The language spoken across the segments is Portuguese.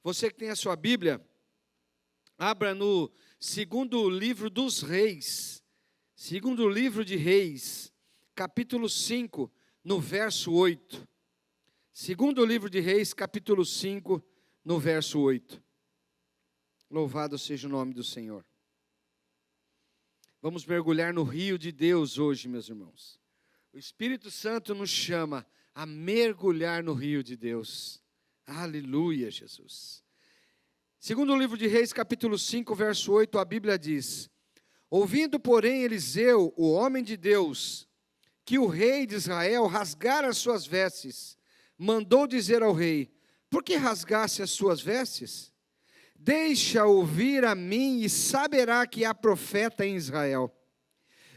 Você que tem a sua Bíblia, abra no segundo livro dos Reis, segundo livro de Reis, capítulo 5, no verso 8. Segundo livro de Reis, capítulo 5, no verso 8. Louvado seja o nome do Senhor. Vamos mergulhar no rio de Deus hoje, meus irmãos. O Espírito Santo nos chama a mergulhar no rio de Deus. Aleluia, Jesus. Segundo o livro de Reis, capítulo 5, verso 8, a Bíblia diz: ouvindo, porém, Eliseu, o homem de Deus, que o rei de Israel rasgara as suas vestes, mandou dizer ao rei: por que rasgasse as suas vestes? Deixa ouvir a mim e saberá que há profeta em Israel.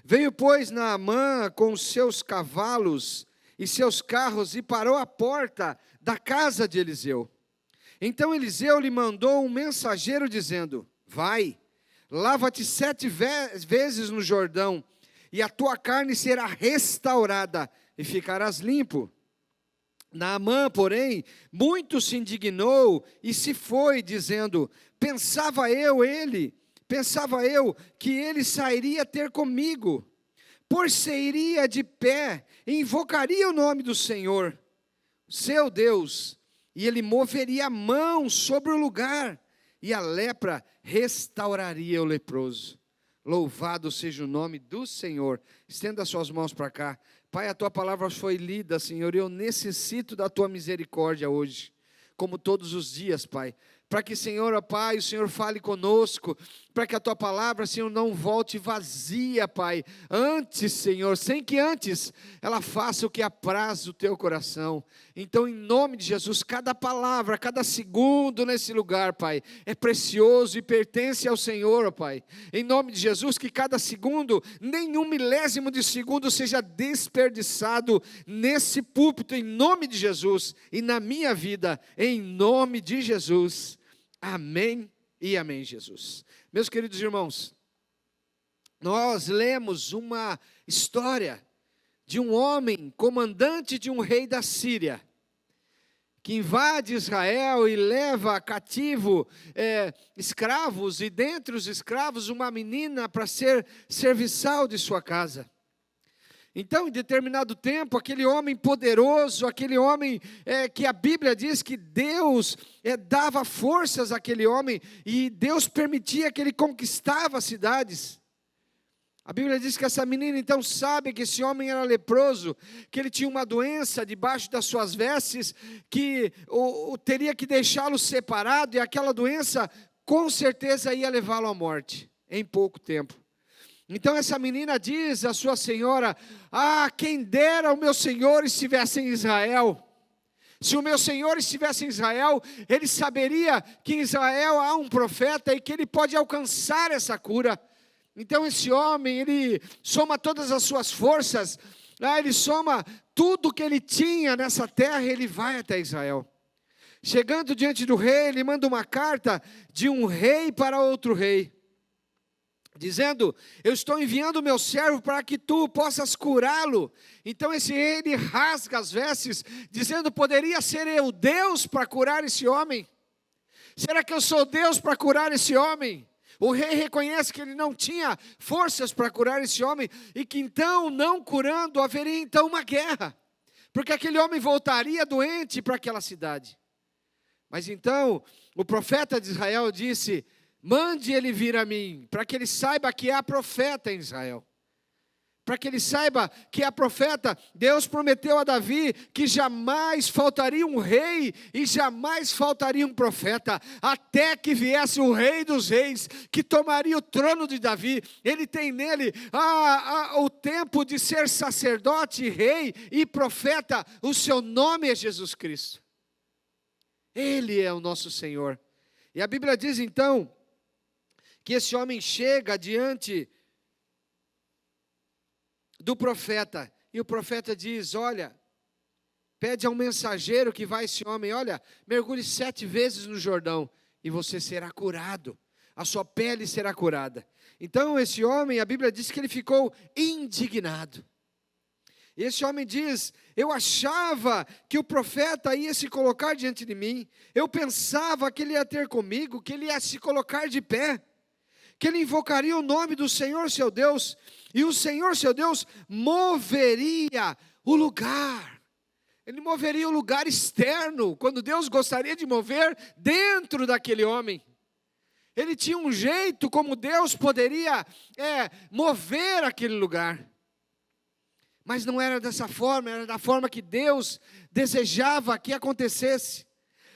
Veio, pois, Naamã com os seus cavalos e seus carros e parou à porta da casa de Eliseu. Então Eliseu lhe mandou um mensageiro dizendo: vai, lava-te 7 vezes no Jordão, e a tua carne será restaurada, e ficarás limpo. Naamã, porém, muito se indignou e se foi, dizendo: pensava eu que ele sairia ter comigo, por-se-iria de pé e invocaria o nome do Senhor, seu Deus, e ele moveria a mão sobre o lugar, e a lepra restauraria o leproso. Louvado seja o nome do Senhor. Estenda as suas mãos para cá. Pai, a tua palavra foi lida, Senhor, e eu necessito da tua misericórdia hoje, como todos os dias, Pai. Para que, Senhor, ó Pai, o Senhor fale conosco, para que a tua palavra, Senhor, não volte vazia, Pai. Antes, Senhor, sem que antes ela faça o que apraz o teu coração. Então, em nome de Jesus, cada palavra, cada segundo nesse lugar, Pai, é precioso e pertence ao Senhor, ó Pai. Em nome de Jesus, que cada segundo, nenhum milésimo de segundo seja desperdiçado nesse púlpito, em nome de Jesus, e na minha vida, em nome de Jesus. Amém e amém, Jesus. Meus queridos irmãos, nós lemos uma história de um homem, comandante de um rei da Síria, que invade Israel e leva cativo escravos, e dentre os escravos uma menina para ser serviçal de sua casa. Então, em determinado tempo, aquele homem poderoso, aquele homem que a Bíblia diz que Deus dava forças àquele homem, e Deus permitia que ele conquistava cidades. A Bíblia diz que essa menina então sabe que esse homem era leproso, que ele tinha uma doença debaixo das suas vestes, que teria que deixá-lo separado, e aquela doença com certeza ia levá-lo à morte, em pouco tempo. Então essa menina diz à sua senhora: quem dera o meu senhor estivesse em Israel. Se o meu senhor estivesse em Israel, ele saberia que em Israel há um profeta e que ele pode alcançar essa cura. Então esse homem, ele soma todas as suas forças, ele soma tudo que ele tinha nessa terra, e ele vai até Israel. Chegando diante do rei, ele manda uma carta de um rei para outro rei, dizendo: eu estou enviando o meu servo para que tu possas curá-lo. Então esse rei, ele rasga as vestes, dizendo: poderia ser eu Deus para curar esse homem? Será que eu sou Deus para curar esse homem? O rei reconhece que ele não tinha forças para curar esse homem, e que então, não curando, haveria então uma guerra, porque aquele homem voltaria doente para aquela cidade. Mas então, o profeta de Israel disse: mande ele vir a mim, para que ele saiba que há profeta em Israel. Para que ele saiba que há profeta. Deus prometeu a Davi que jamais faltaria um rei e jamais faltaria um profeta, até que viesse o rei dos reis, que tomaria o trono de Davi. Ele tem nele o tempo de ser sacerdote, rei e profeta. O seu nome é Jesus Cristo. Ele é o nosso Senhor. E a Bíblia diz então que esse homem chega diante do profeta, e o profeta diz: olha, pede ao mensageiro que vai esse homem, olha, mergulhe 7 vezes no Jordão, e você será curado, a sua pele será curada. Então esse homem, a Bíblia diz que ele ficou indignado. Esse homem diz: eu achava que o profeta ia se colocar diante de mim, eu pensava que ele ia ter comigo, que ele ia se colocar de pé, que ele invocaria o nome do Senhor seu Deus, e o Senhor seu Deus moveria o lugar. Ele moveria o lugar externo, quando Deus gostaria de mover dentro daquele homem. Ele tinha um jeito como Deus poderia mover aquele lugar. Mas não era dessa forma, era da forma que Deus desejava que acontecesse.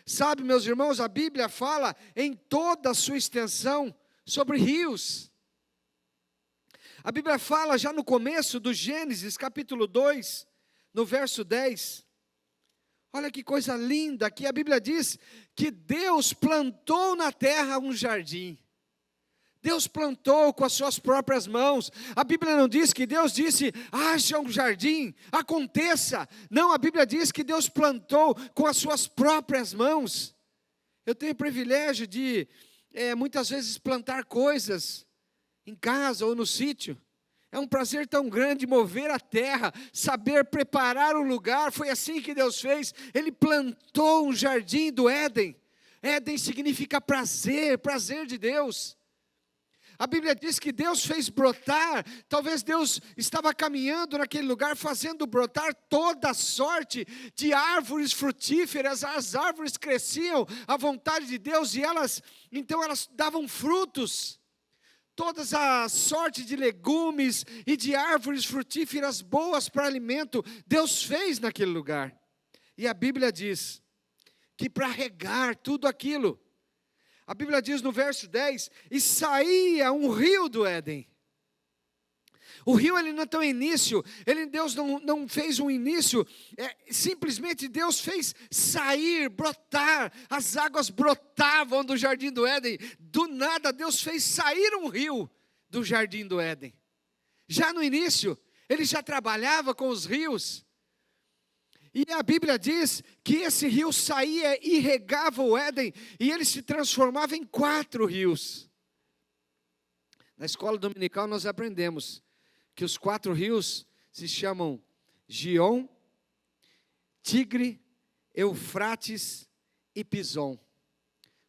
Sabe, meus irmãos, a Bíblia fala em toda a sua extensão sobre rios. A Bíblia fala já no começo do Gênesis, capítulo 2, no verso 10. Olha que coisa linda, aqui a Bíblia diz que Deus plantou na terra um jardim. Deus plantou com as suas próprias mãos. A Bíblia não diz que Deus disse: haja um jardim, aconteça. Não, a Bíblia diz que Deus plantou com as suas próprias mãos. Eu tenho o privilégio de, muitas vezes, plantar coisas em casa ou no sítio. É um prazer tão grande mover a terra, saber preparar o lugar. Foi assim que Deus fez. Ele plantou um jardim do Éden. Éden significa prazer, prazer de Deus. A Bíblia diz que Deus fez brotar, talvez Deus estava caminhando naquele lugar, fazendo brotar toda sorte de árvores frutíferas. As árvores cresciam à vontade de Deus e então elas davam frutos. Todas a sorte de legumes e de árvores frutíferas boas para alimento, Deus fez naquele lugar. E a Bíblia diz que para regar tudo aquilo, a Bíblia diz no verso 10, e saía um rio do Éden. O rio ele não tem início, Deus não fez um início, simplesmente Deus fez sair, brotar, as águas brotavam do jardim do Éden. Do nada Deus fez sair um rio do jardim do Éden. Já no início, ele já trabalhava com os rios. E a Bíblia diz que esse rio saía e regava o Éden, e ele se transformava em 4 rios. Na escola dominical nós aprendemos que os 4 rios se chamam Gion, Tigre, Eufrates e Pison.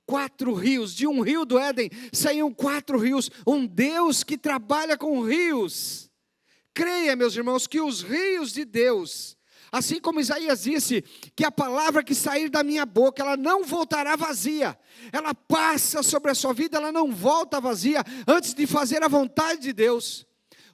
4 rios, de um rio do Éden saíam 4 rios, um Deus que trabalha com rios. Creia, meus irmãos, que os rios de Deus, assim como Isaías disse, que a palavra que sair da minha boca, ela não voltará vazia, ela passa sobre a sua vida, ela não volta vazia, antes de fazer a vontade de Deus.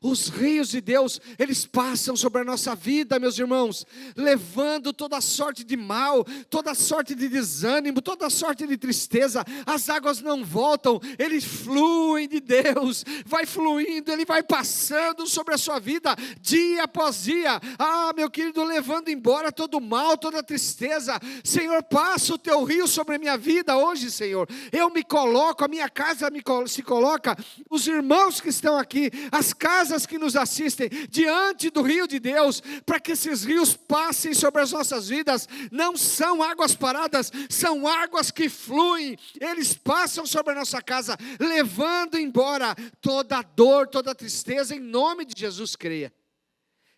Os rios de Deus, eles passam sobre a nossa vida, meus irmãos, levando toda sorte de mal, toda sorte de desânimo, toda sorte de tristeza. As águas não voltam, eles fluem de Deus, vai fluindo, ele vai passando sobre a sua vida, dia após dia. Ah, meu querido, levando embora todo o mal, toda a tristeza. Senhor, passa o teu rio sobre a minha vida hoje, Senhor. Eu me coloco, a minha casa se coloca, os irmãos que estão aqui, as casas que nos assistem, diante do rio de Deus, para que esses rios passem sobre as nossas vidas. Não são águas paradas, são águas que fluem, eles passam sobre a nossa casa, levando embora toda a dor, toda a tristeza, em nome de Jesus.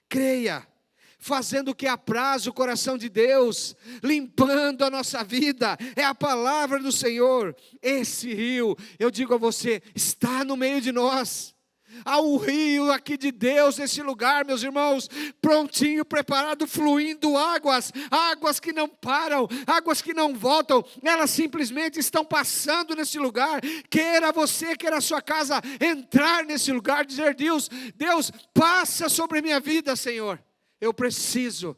Creia, fazendo o que apraz o coração de Deus, limpando a nossa vida, é a palavra do Senhor. Esse rio, eu digo a você, está no meio de nós. Há um rio aqui de Deus nesse lugar, meus irmãos, prontinho, preparado, fluindo águas que não param, águas que não voltam, elas simplesmente estão passando nesse lugar. Queira você, queira a sua casa entrar nesse lugar, dizer: Deus, passa sobre a minha vida, Senhor. Eu preciso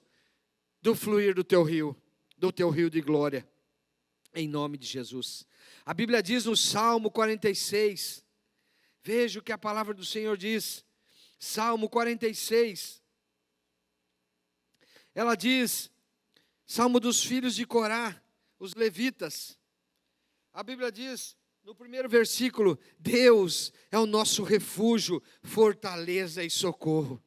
do fluir do teu rio de glória, em nome de Jesus. A Bíblia diz no Salmo 46, veja o que a palavra do Senhor diz, Salmo 46, ela diz, Salmo dos filhos de Corá, os levitas. A Bíblia diz, no primeiro versículo: Deus é o nosso refúgio, fortaleza e socorro.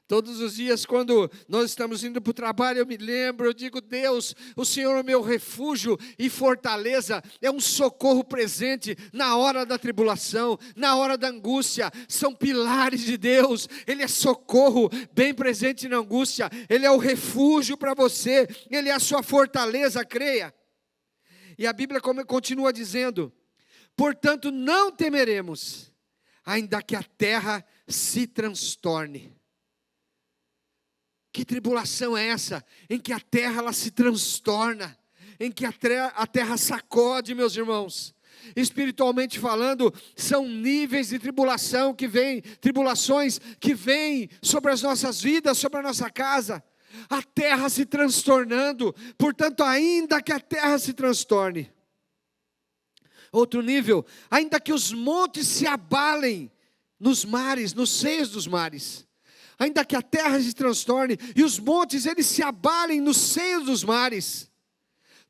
Todos os dias, quando nós estamos indo para o trabalho, eu me lembro, eu digo: Deus, o Senhor é o meu refúgio e fortaleza, é um socorro presente na hora da tribulação, na hora da angústia. São pilares de Deus. Ele é socorro bem presente na angústia, Ele é o refúgio para você, Ele é a sua fortaleza, creia. E a Bíblia continua dizendo: portanto não temeremos, ainda que a terra se transtorne. Que tribulação é essa, em que a terra ela se transtorna, em que a terra sacode, meus irmãos? Espiritualmente falando, são níveis de tribulação que vêm, tribulações que vêm sobre as nossas vidas, sobre a nossa casa. A terra se transtornando, portanto, ainda que a terra se transtorne. Outro nível, ainda que os montes se abalem nos mares, nos seios dos mares. Ainda que a terra se transtorne e os montes eles se abalem no seio dos mares.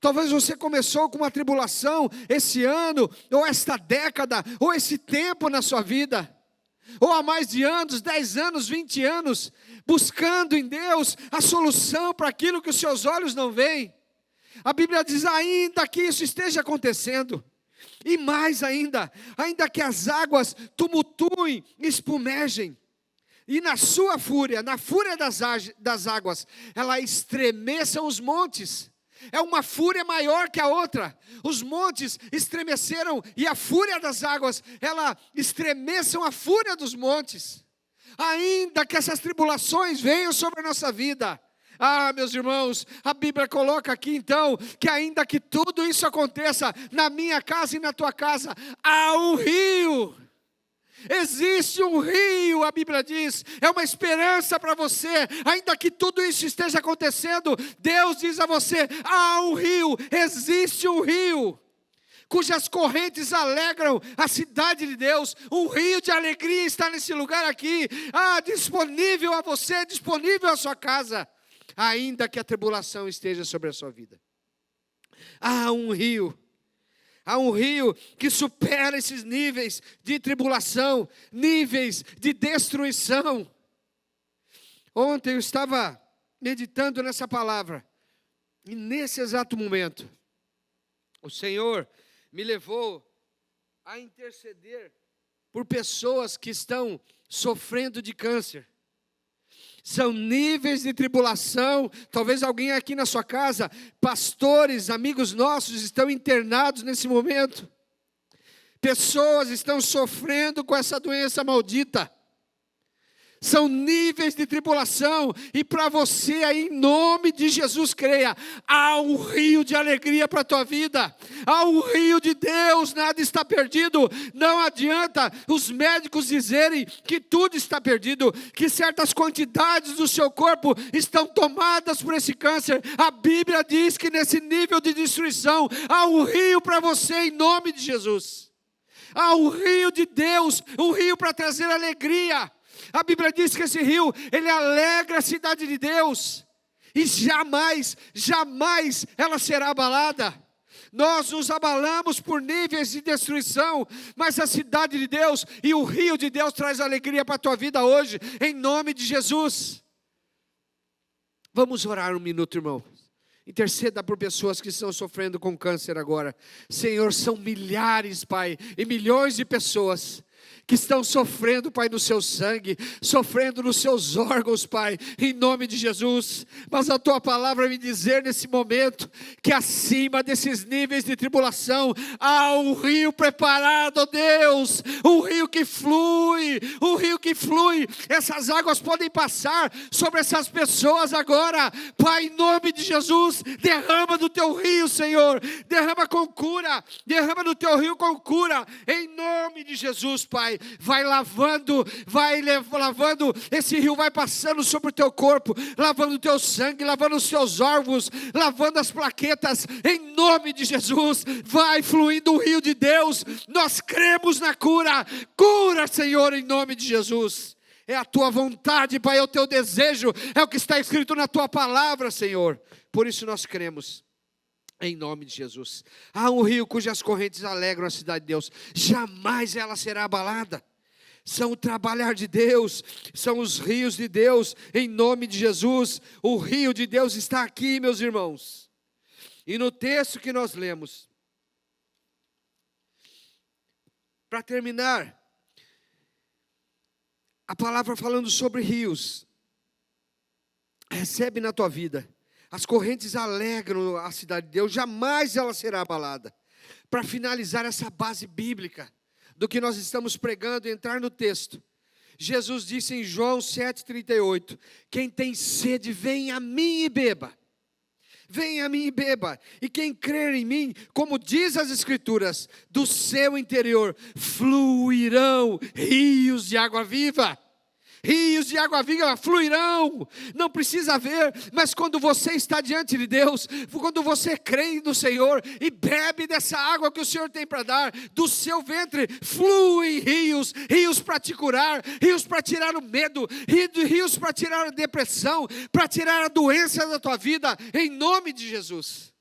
Talvez você começou com uma tribulação esse ano, ou esta década, ou esse tempo na sua vida, ou há mais de anos, 10 anos, 20 anos, buscando em Deus a solução para aquilo que os seus olhos não veem. A Bíblia diz: ainda que isso esteja acontecendo, e mais ainda que as águas tumultuem, espumejem, e na sua fúria, na fúria das águas, ela estremeçam os montes. É uma fúria maior que a outra. Os montes estremeceram e a fúria das águas, ela estremeçam a fúria dos montes. Ainda que essas tribulações venham sobre a nossa vida. Meus irmãos, a Bíblia coloca aqui então, que ainda que tudo isso aconteça na minha casa e na tua casa, há um rio. Existe um rio, a Bíblia diz, é uma esperança para você, ainda que tudo isso esteja acontecendo, Deus diz a você: há um rio, existe um rio, cujas correntes alegram a cidade de Deus. Um rio de alegria está nesse lugar aqui, disponível a você, disponível à sua casa, ainda que a tribulação esteja sobre a sua vida. Há um rio que supera esses níveis de tribulação, níveis de destruição. Ontem eu estava meditando nessa palavra, e nesse exato momento, o Senhor me levou a interceder por pessoas que estão sofrendo de câncer. São níveis de tribulação. Talvez alguém aqui na sua casa, pastores, amigos nossos, estão internados nesse momento. Pessoas estão sofrendo com essa doença maldita. São níveis de tribulação, e para você aí, em nome de Jesus, creia, há um rio de alegria para a tua vida, há um rio de Deus, nada está perdido. Não adianta os médicos dizerem que tudo está perdido, que certas quantidades do seu corpo estão tomadas por esse câncer. A Bíblia diz que nesse nível de destruição, há um rio para você, em nome de Jesus. Há um rio de Deus, um rio para trazer alegria. A Bíblia diz que esse rio, ele alegra a cidade de Deus, e jamais ela será abalada. Nós nos abalamos por níveis de destruição, mas a cidade de Deus e o rio de Deus traz alegria para a tua vida hoje, em nome de Jesus. Vamos orar um minuto, irmão. Interceda por pessoas que estão sofrendo com câncer agora. Senhor, são milhares, Pai, e milhões de pessoas que estão sofrendo, Pai, no seu sangue, sofrendo nos seus órgãos, Pai, em nome de Jesus. Mas a Tua palavra me dizer nesse momento, que acima desses níveis de tribulação, há um rio preparado, ó Deus, um rio que flui, essas águas podem passar sobre essas pessoas agora, Pai, em nome de Jesus. Derrama do Teu rio, Senhor, derrama com cura, derrama do Teu rio com cura, em nome de Jesus, Pai. Vai lavando, esse rio vai passando sobre o teu corpo, lavando o teu sangue, lavando os teus órgãos, lavando as plaquetas, em nome de Jesus. Vai fluindo o rio de Deus. Nós cremos na cura, Senhor, em nome de Jesus. É a Tua vontade, Pai, é o Teu desejo, é o que está escrito na Tua palavra, Senhor. Por isso nós cremos, em nome de Jesus. Há um rio cujas correntes alegram a cidade de Deus, jamais ela será abalada. são o trabalhar de Deus, são os rios de Deus, em nome de Jesus. O rio de Deus está aqui, meus irmãos. E no texto que nós lemos, para terminar, a palavra falando sobre rios. Recebe na tua vida. As correntes alegram a cidade de Deus, jamais ela será abalada. Para finalizar essa base bíblica do que nós estamos pregando e entrar no texto, Jesus disse em João 7,38, quem tem sede, venha a mim e beba. Venha a mim e beba, e quem crer em mim, como diz as Escrituras, do seu interior fluirão rios de água viva. Rios de água viva fluirão, não precisa ver, mas quando você está diante de Deus, quando você crê no Senhor e bebe dessa água que o Senhor tem para dar, do seu ventre fluem rios, rios para te curar, rios para tirar o medo, rios para tirar a depressão, para tirar a doença da tua vida, em nome de Jesus.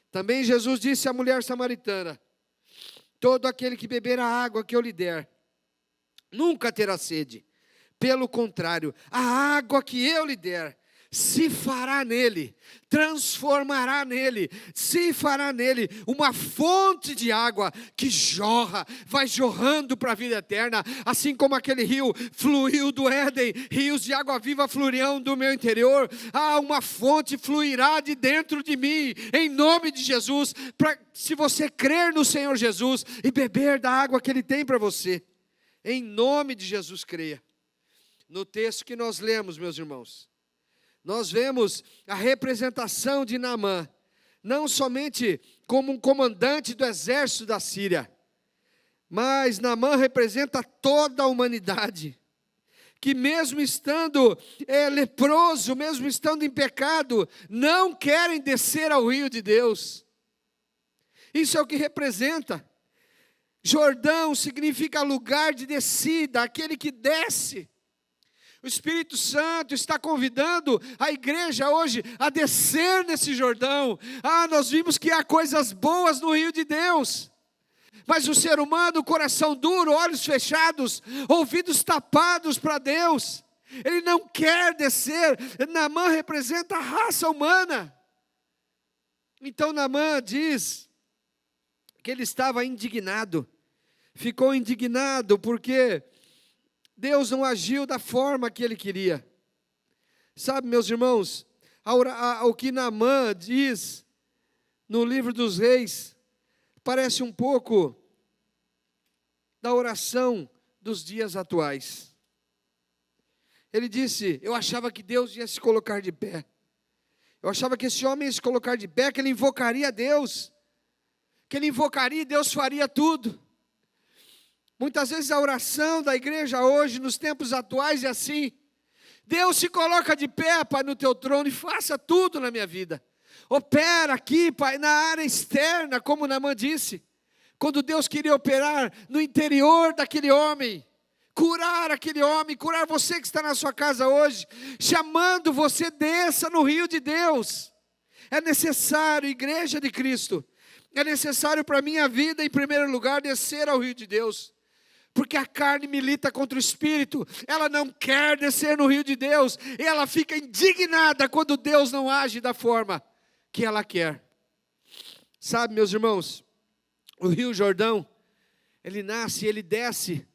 Também Jesus disse à mulher samaritana, todo aquele que beber a água que eu lhe der, nunca terá sede. Pelo contrário, a água que eu lhe der, se fará nele, transformará nele, se fará nele uma fonte de água que jorra, vai jorrando para a vida eterna, assim como aquele rio fluiu do Éden, rios de água viva fluirão do meu interior, uma fonte fluirá de dentro de mim, em nome de Jesus, se você crer no Senhor Jesus e beber da água que Ele tem para você, em nome de Jesus creia. No texto que nós lemos, meus irmãos, nós vemos a representação de Naamã, não somente como um comandante do exército da Síria, mas Naamã representa toda a humanidade, que mesmo estando leproso, mesmo estando em pecado, não querem descer ao rio de Deus. Isso é o que representa. Jordão significa lugar de descida, aquele que desce. O Espírito Santo está convidando a igreja hoje a descer nesse Jordão. Nós vimos que há coisas boas no rio de Deus. Mas o ser humano, coração duro, olhos fechados, ouvidos tapados para Deus, ele não quer descer. Naamã representa a raça humana. Então Naamã diz que ele estava indignado. Ficou indignado porque Deus não agiu da forma que ele queria. Sabe, meus irmãos, o que Naamã diz no livro dos Reis, parece um pouco da oração dos dias atuais. Ele disse, eu achava que Deus ia se colocar de pé. Eu achava que esse homem ia se colocar de pé, que ele invocaria a Deus. Que ele invocaria e Deus faria tudo. Muitas vezes a oração da igreja hoje, nos tempos atuais, é assim. Deus se coloca de pé, Pai, no teu trono e faça tudo na minha vida. Opera aqui, Pai, na área externa, como Naamã disse. Quando Deus queria operar no interior daquele homem, curar aquele homem, curar você que está na sua casa hoje, chamando você, desça no rio de Deus. É necessário, igreja de Cristo, é necessário para a minha vida, em primeiro lugar, descer ao rio de Deus. Porque a carne milita contra o Espírito, ela não quer descer no rio de Deus, e ela fica indignada quando Deus não age da forma que ela quer. Sabe, meus irmãos, o rio Jordão, ele nasce, ele desce,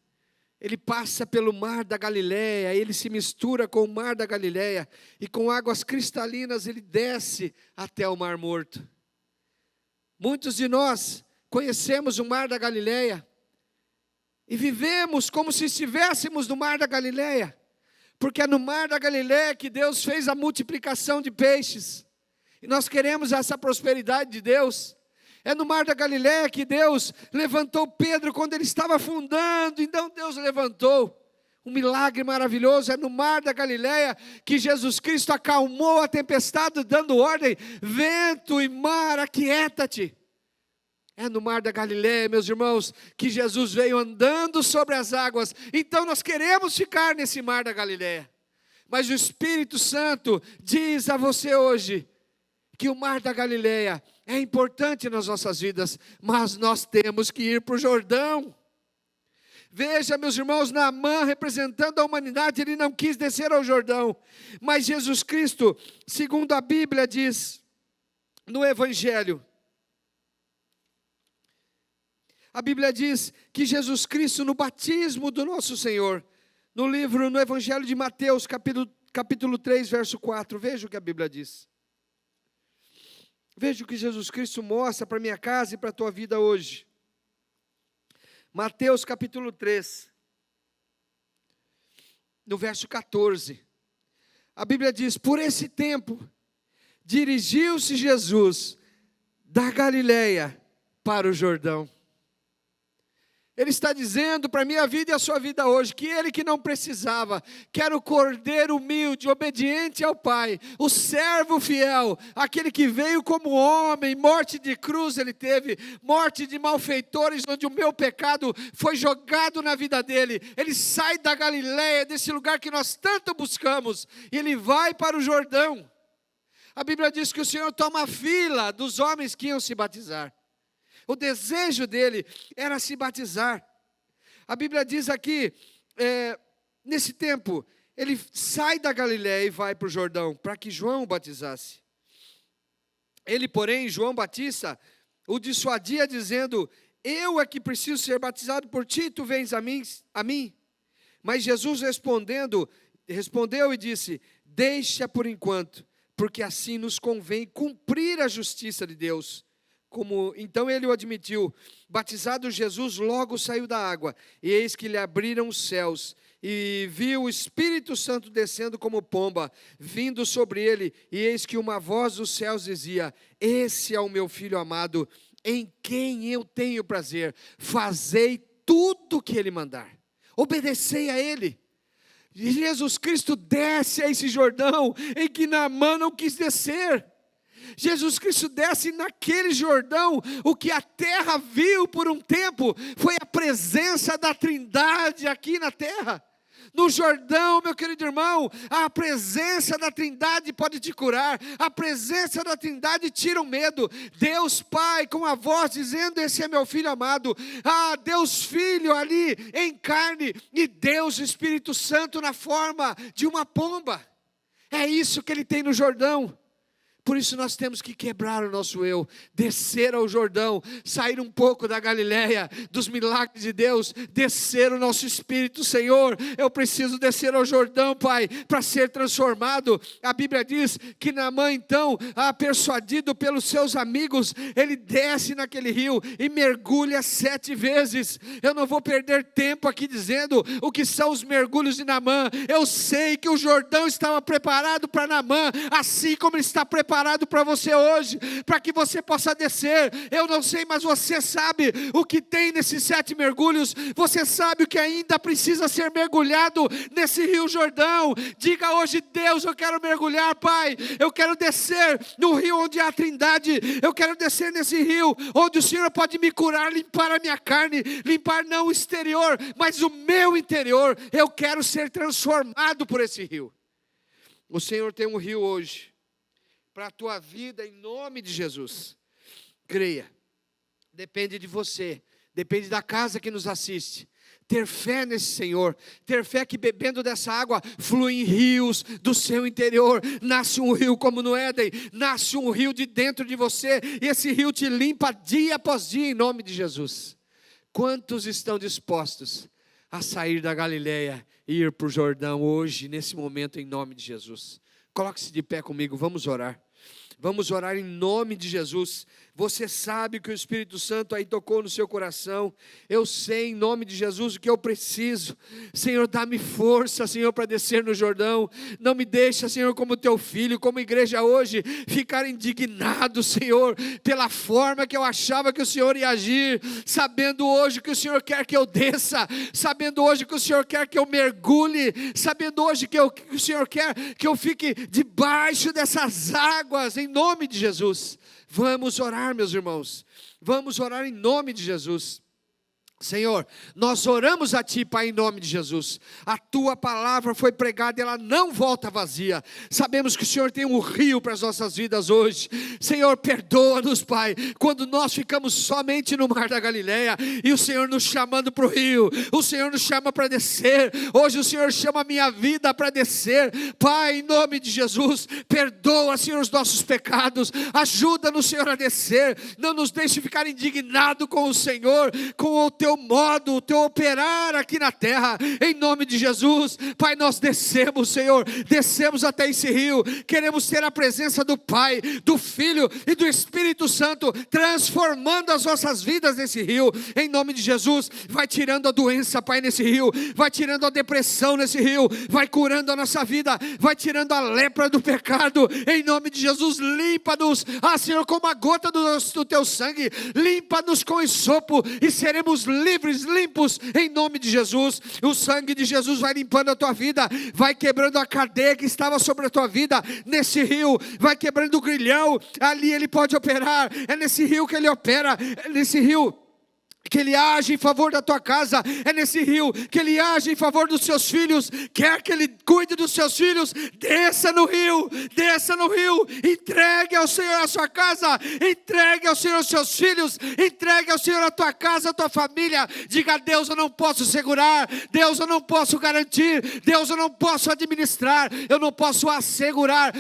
ele passa pelo mar da Galileia, ele se mistura com o mar da Galileia, e com águas cristalinas ele desce até o Mar Morto. Muitos de nós conhecemos o mar da Galileia, e vivemos como se estivéssemos no mar da Galileia, porque é no mar da Galileia que Deus fez a multiplicação de peixes, e nós queremos essa prosperidade de Deus. É no mar da Galileia que Deus levantou Pedro quando ele estava afundando, então Deus levantou. Um milagre maravilhoso. É no mar da Galileia que Jesus Cristo acalmou a tempestade, dando ordem, vento e mar, aquieta-te. É no mar da Galileia, meus irmãos, que Jesus veio andando sobre as águas. Então nós queremos ficar nesse mar da Galileia. Mas o Espírito Santo diz a você hoje que o mar da Galileia é importante nas nossas vidas, mas nós temos que ir para o Jordão. Veja, meus irmãos, Naamã, representando a humanidade, ele não quis descer ao Jordão. Mas Jesus Cristo, segundo a Bíblia diz, no Evangelho, a Bíblia diz que Jesus Cristo, no batismo do nosso Senhor, no Evangelho de Mateus, capítulo 3, verso 4, veja o que a Bíblia diz. Veja o que Jesus Cristo mostra para a minha casa e para a tua vida hoje. Mateus capítulo 3, no verso 14. A Bíblia diz: por esse tempo, dirigiu-se Jesus da Galileia para o Jordão. Ele está dizendo para a minha vida e a sua vida hoje, que ele que não precisava, que era o cordeiro humilde, obediente ao Pai, o servo fiel, aquele que veio como homem, morte de cruz ele teve, morte de malfeitores, onde o meu pecado foi jogado na vida dele. Ele sai da Galileia, desse lugar que nós tanto buscamos, e ele vai para o Jordão. A Bíblia diz que o Senhor toma a fila dos homens que iam se batizar. O desejo dele era se batizar. A Bíblia diz aqui, nesse tempo, ele sai da Galiléia e vai para o Jordão, para que João o batizasse. Ele, porém, João Batista, o dissuadia dizendo: eu é que preciso ser batizado por ti, tu vens a mim. Mas Jesus respondeu e disse: deixa por enquanto, porque assim nos convém cumprir a justiça de Deus. Então ele o admitiu. Batizado Jesus, logo saiu da água, e eis que lhe abriram os céus, e viu o Espírito Santo descendo como pomba, vindo sobre ele, e eis que uma voz dos céus dizia: esse é o meu Filho amado, em quem eu tenho prazer, fazei tudo o que ele mandar, obedecei a ele. E Jesus Cristo desce a esse Jordão, em que Naamã não quis descer. Jesus Cristo desce naquele Jordão. O que a terra viu por um tempo foi a presença da Trindade aqui na terra. No Jordão, meu querido irmão, a presença da Trindade pode te curar. A presença da Trindade tira o medo. Deus Pai com a voz dizendo: esse é meu Filho amado. Deus Filho ali em carne, e Deus Espírito Santo na forma de uma pomba. É isso que ele tem no Jordão. Por isso nós temos que quebrar o nosso eu, descer ao Jordão, sair um pouco da Galileia, dos milagres de Deus, descer o nosso espírito. Senhor, eu preciso descer ao Jordão, Pai, para ser transformado. A Bíblia diz que Naamã então, persuadido pelos seus amigos, ele desce naquele rio e mergulha 7 vezes. Eu não vou perder tempo aqui dizendo o que são os mergulhos de Naamã. Eu sei que o Jordão estava preparado para Naamã, assim como ele está preparado para você hoje, para que você possa descer. Eu não sei, mas você sabe o que tem nesses 7 mergulhos. Você sabe o que ainda precisa ser mergulhado nesse rio Jordão. Diga hoje: Deus, eu quero mergulhar, Pai. Eu quero descer no rio onde há a Trindade. Eu quero descer nesse rio onde o Senhor pode me curar, limpar a minha carne, limpar não o exterior, mas o meu interior. Eu quero ser transformado por esse rio. O Senhor tem um rio hoje para a tua vida, em nome de Jesus. Creia, depende de você, depende da casa que nos assiste. Ter fé nesse Senhor, ter fé que bebendo dessa água fluem rios do seu interior. Nasce um rio como no Éden, nasce um rio de dentro de você, e esse rio te limpa dia após dia, em nome de Jesus. Quantos estão dispostos a sair da Galileia e ir para o Jordão hoje, nesse momento, em nome de Jesus? Coloque-se de pé comigo, vamos orar. Vamos orar em nome de Jesus. Você sabe que o Espírito Santo aí tocou no seu coração. Eu sei em nome de Jesus o que eu preciso. Senhor, dá-me força, Senhor, para descer no Jordão. Não me deixa, Senhor, como teu filho, como igreja hoje, ficar indignado, Senhor, pela forma que eu achava que o Senhor ia agir, sabendo hoje que o Senhor quer que eu desça, sabendo hoje que o Senhor quer que eu mergulhe, sabendo hoje que o Senhor quer que eu fique debaixo dessas águas, em nome de Jesus. Vamos orar, meus irmãos. Vamos orar em nome de Jesus. Senhor, nós oramos a Ti, Pai, em nome de Jesus. A Tua palavra foi pregada e ela não volta vazia. Sabemos que o Senhor tem um rio para as nossas vidas hoje. Senhor, perdoa-nos, Pai, quando nós ficamos somente no mar da Galileia e o Senhor nos chamando para o rio. O Senhor nos chama para descer. Hoje o Senhor chama a minha vida para descer. Pai, em nome de Jesus, perdoa, Senhor, os nossos pecados. Ajuda-nos, Senhor, a descer. Não nos deixe ficar indignado com o Senhor, com o Teu modo, o Teu operar aqui na terra, em nome de Jesus. Pai, nós descemos, Senhor, descemos até esse rio, queremos ter a presença do Pai, do Filho e do Espírito Santo, transformando as nossas vidas nesse rio, em nome de Jesus. Vai tirando a doença, Pai, nesse rio, vai tirando a depressão nesse rio, vai curando a nossa vida, vai tirando a lepra do pecado, em nome de Jesus. Limpa-nos, Senhor, com uma gota do Teu sangue, limpa-nos com esopo e seremos livres, limpos, em nome de Jesus. O sangue de Jesus vai limpando a tua vida, vai quebrando a cadeia que estava sobre a tua vida, nesse rio, vai quebrando o grilhão, ali Ele pode operar, é nesse rio que Ele opera, é nesse rio que Ele age em favor da tua casa, é nesse rio que Ele age em favor dos seus filhos. Quer que Ele cuide dos seus filhos, desça no rio, entregue ao Senhor a sua casa, entregue ao Senhor os seus filhos, entregue ao Senhor a tua casa, a tua família. Diga: Deus, eu não posso segurar, Deus, eu não posso garantir, Deus, eu não posso administrar, eu não posso assegurar,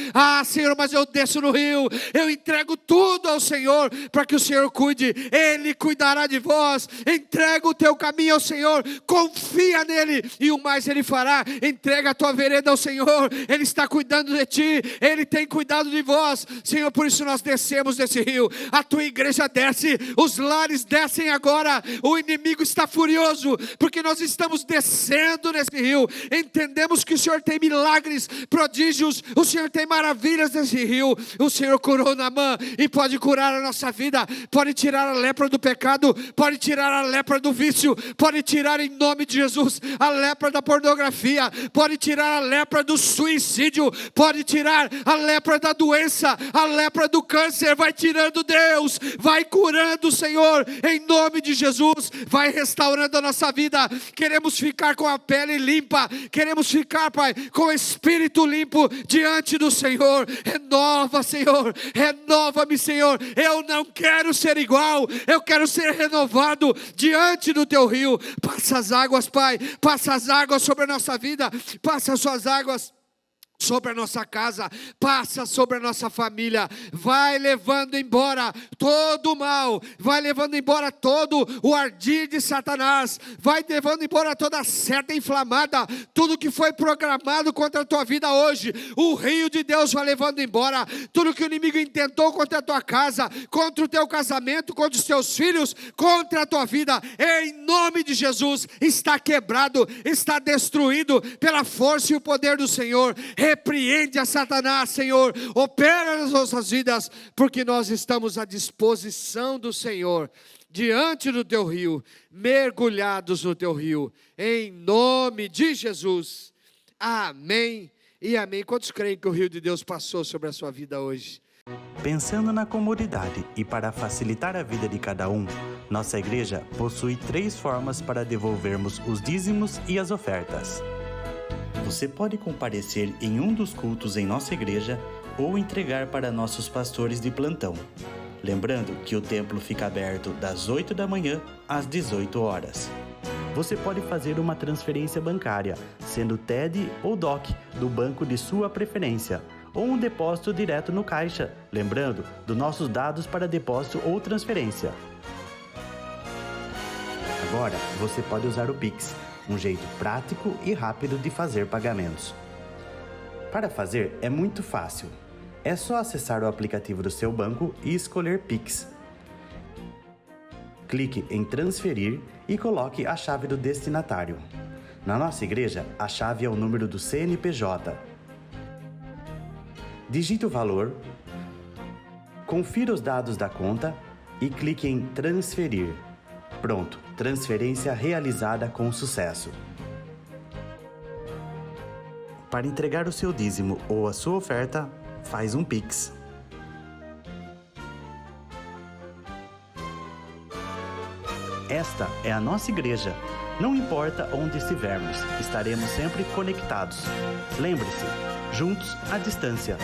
Senhor, mas eu desço no rio, eu entrego tudo ao Senhor, para que o Senhor cuide, Ele cuidará de vós. Entrega o teu caminho ao Senhor, confia nele e o mais Ele fará. Entrega a tua vereda ao Senhor, Ele está cuidando de ti, Ele tem cuidado de vós, Senhor. Por isso nós descemos desse rio, a tua igreja desce, os lares descem agora. O inimigo está furioso, porque nós estamos descendo nesse rio. Entendemos que o Senhor tem milagres, prodígios, o Senhor tem maravilhas nesse rio. O Senhor curou Naamã e pode curar a nossa vida, pode tirar a lepra do pecado, pode tirar a lepra do vício, pode tirar em nome de Jesus a lepra da pornografia, pode tirar a lepra do suicídio, pode tirar a lepra da doença, a lepra do câncer. Vai tirando, Deus, vai curando, Senhor, em nome de Jesus, vai restaurando a nossa vida. Queremos ficar com a pele limpa, queremos ficar, Pai, com o espírito limpo diante do Senhor. Renova, Senhor, renova-me, Senhor. Eu não quero ser igual, eu quero ser renovado diante do Teu rio. Passa as águas, Pai, passa as águas sobre a nossa vida, passa as suas águas sobre a nossa casa, passa sobre a nossa família. Vai levando embora todo o mal, vai levando embora todo o ardir de Satanás, vai levando embora toda a seta inflamada, tudo que foi programado contra a tua vida hoje. O rio de Deus vai levando embora tudo que o inimigo intentou contra a tua casa, contra o teu casamento, contra os teus filhos, contra a tua vida. Em nome de Jesus, está quebrado, está destruído pela força e o poder do Senhor. Repreende a Satanás, Senhor, opera nas nossas vidas, porque nós estamos à disposição do Senhor, diante do Teu rio, mergulhados no Teu rio, em nome de Jesus. Amém e amém. Quantos creem que o rio de Deus passou sobre a sua vida hoje? Pensando na comodidade e para facilitar a vida de cada um, nossa igreja possui 3 formas para devolvermos os dízimos e as ofertas. Você pode comparecer em um dos cultos em nossa igreja ou entregar para nossos pastores de plantão. Lembrando que o templo fica aberto das 8 da manhã às 18 horas. Você pode fazer uma transferência bancária, sendo TED ou DOC, do banco de sua preferência, ou um depósito direto no caixa, lembrando dos nossos dados para depósito ou transferência. Agora, você pode usar o Pix, um jeito prático e rápido de fazer pagamentos. Para fazer é muito fácil. É só acessar o aplicativo do seu banco e escolher Pix. Clique em transferir e coloque a chave do destinatário. Na nossa igreja, a chave é o número do CNPJ. Digite o valor, confira os dados da conta e clique em transferir. Pronto, transferência realizada com sucesso. Para entregar o seu dízimo ou a sua oferta, faz um Pix. Esta é a nossa igreja. Não importa onde estivermos, estaremos sempre conectados. Lembre-se, juntos à distância.